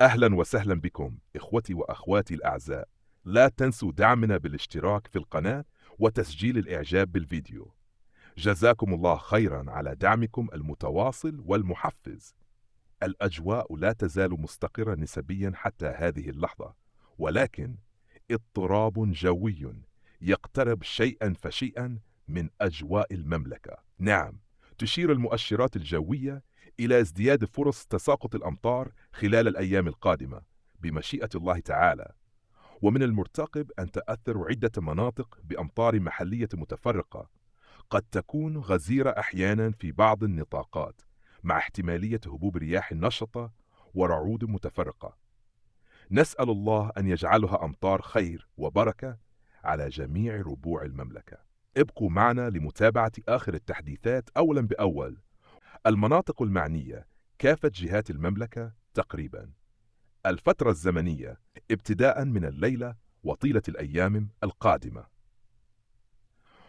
أهلا وسهلا بكم إخوتي وأخواتي الأعزاء. لا تنسوا دعمنا بالاشتراك في القناة وتسجيل الإعجاب بالفيديو. جزاكم الله خيرا على دعمكم المتواصل والمحفز. الأجواء لا تزال مستقرة نسبيا حتى هذه اللحظة، ولكن اضطراب جوي يقترب شيئا فشيئا من أجواء المملكة. نعم، تشير المؤشرات الجوية إلى ازدياد فرص تساقط الأمطار خلال الأيام القادمة بمشيئة الله تعالى، ومن المرتقب أن تأثر عدة مناطق بأمطار محلية متفرقة قد تكون غزيرة أحيانا في بعض النطاقات، مع احتمالية هبوب رياح نشطة ورعود متفرقة. نسأل الله أن يجعلها أمطار خير وبركة على جميع ربوع المملكة. ابقوا معنا لمتابعة آخر التحديثات أولا بأول. المناطق المعنية كافة جهات المملكة تقريبا. الفترة الزمنية ابتداء من الليلة وطيلة الأيام القادمة.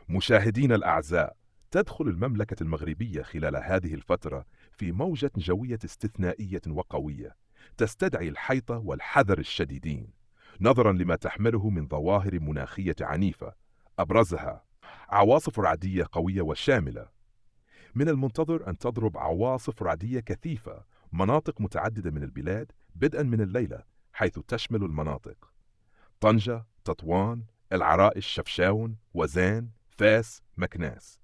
مشاهدينا الأعزاء، تدخل المملكة المغربية خلال هذه الفترة في موجة جوية استثنائية وقوية تستدعي الحيطة والحذر الشديدين، نظرا لما تحمله من ظواهر مناخية عنيفة، أبرزها عواصف رعدية قوية وشاملة. من المنتظر أن تضرب عواصف رعدية كثيفة مناطق متعددة من البلاد بدءا من الليلة، حيث تشمل المناطق طنجة، تطوان، العرائش، شفشاون، وزان، فاس، مكناس.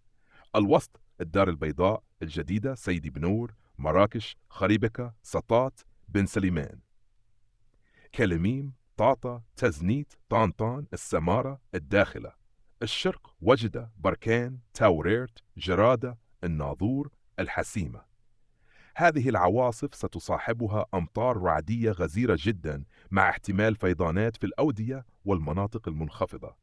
الوسط الدار البيضاء، الجديدة، سيدي بنور، مراكش، خريبكة، سطات، بن سليمان. كلميم، طاطا، تزنيت، طانطان، السمارة، الداخلة. الشرق وجدة، بركان، تاوريرت، جرادة، الناظور، الحسيمة. هذه العواصف ستصاحبها أمطار رعدية غزيرة جدا مع احتمال فيضانات في الأودية والمناطق المنخفضة.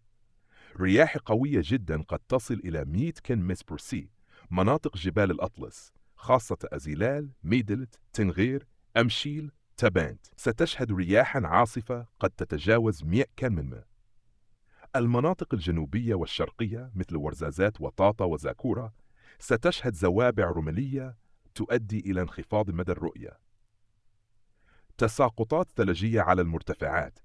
رياح قوية جدا قد تصل إلى 100 كم/سي مناطق جبال الأطلس، خاصة أزيلال، ميدلت، تنغير، أمشيل، تبانت. ستشهد رياحا عاصفة قد تتجاوز 100 كم. المناطق الجنوبية والشرقية مثل ورزازات وطاطا وزاكورة ستشهد زوابع رملية تؤدي إلى انخفاض مدى الرؤية. تساقطات ثلجية على المرتفعات.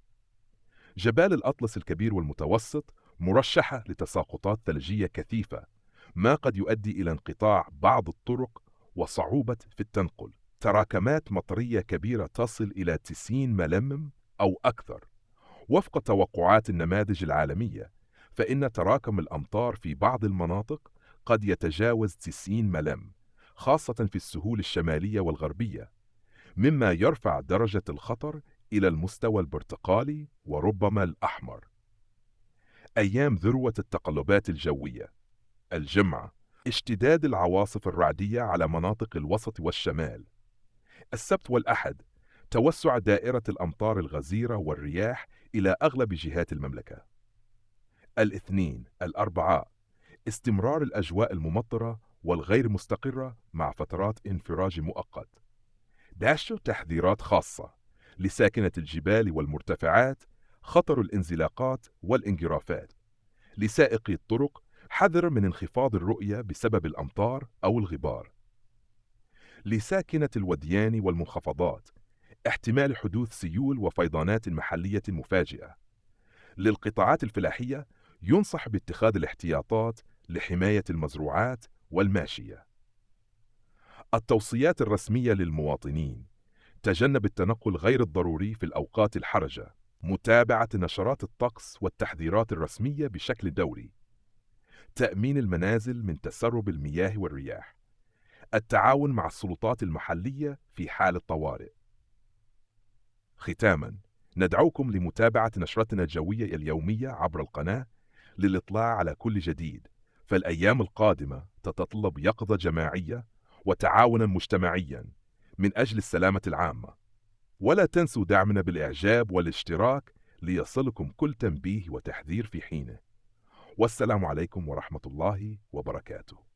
جبال الأطلس الكبير والمتوسط مرشحة لتساقطات ثلجية كثيفة، ما قد يؤدي إلى انقطاع بعض الطرق وصعوبة في التنقل. تراكمات مطرية كبيرة تصل إلى 90 ملم أو أكثر. وفق توقعات النماذج العالمية، فإن تراكم الأمطار في بعض المناطق قد يتجاوز 90 ملم، خاصة في السهول الشمالية والغربية، مما يرفع درجة الخطر إلى المستوى البرتقالي وربما الأحمر. أيام ذروة التقلبات الجوية. الجمعة، اشتداد العواصف الرعدية على مناطق الوسط والشمال. السبت والأحد، توسع دائرة الأمطار الغزيرة والرياح إلى أغلب جهات المملكة. الاثنين، الأربعاء، استمرار الأجواء الممطرة والغير مستقرة مع فترات انفراج مؤقت. تحذيرات خاصة لساكنة الجبال والمرتفعات، خطر الانزلاقات والانجرافات. لسائقي الطرق، حذر من انخفاض الرؤية بسبب الأمطار أو الغبار. لساكنة الوديان والمنخفضات، احتمال حدوث سيول وفيضانات محلية مفاجئة. للقطاعات الفلاحية، ينصح باتخاذ الاحتياطات لحماية المزروعات والماشية. التوصيات الرسمية للمواطنين: تجنب التنقل غير الضروري في الأوقات الحرجة. متابعة نشرات الطقس والتحذيرات الرسمية بشكل دوري. تأمين المنازل من تسرب المياه والرياح. التعاون مع السلطات المحلية في حال الطوارئ. ختاماً، ندعوكم لمتابعة نشرتنا الجوية اليومية عبر القناة للإطلاع على كل جديد، فالأيام القادمة تتطلب يقظة جماعية وتعاونا مجتمعيا من أجل السلامة العامة. ولا تنسوا دعمنا بالإعجاب والاشتراك ليصلكم كل تنبيه وتحذير في حينه. والسلام عليكم ورحمة الله وبركاته.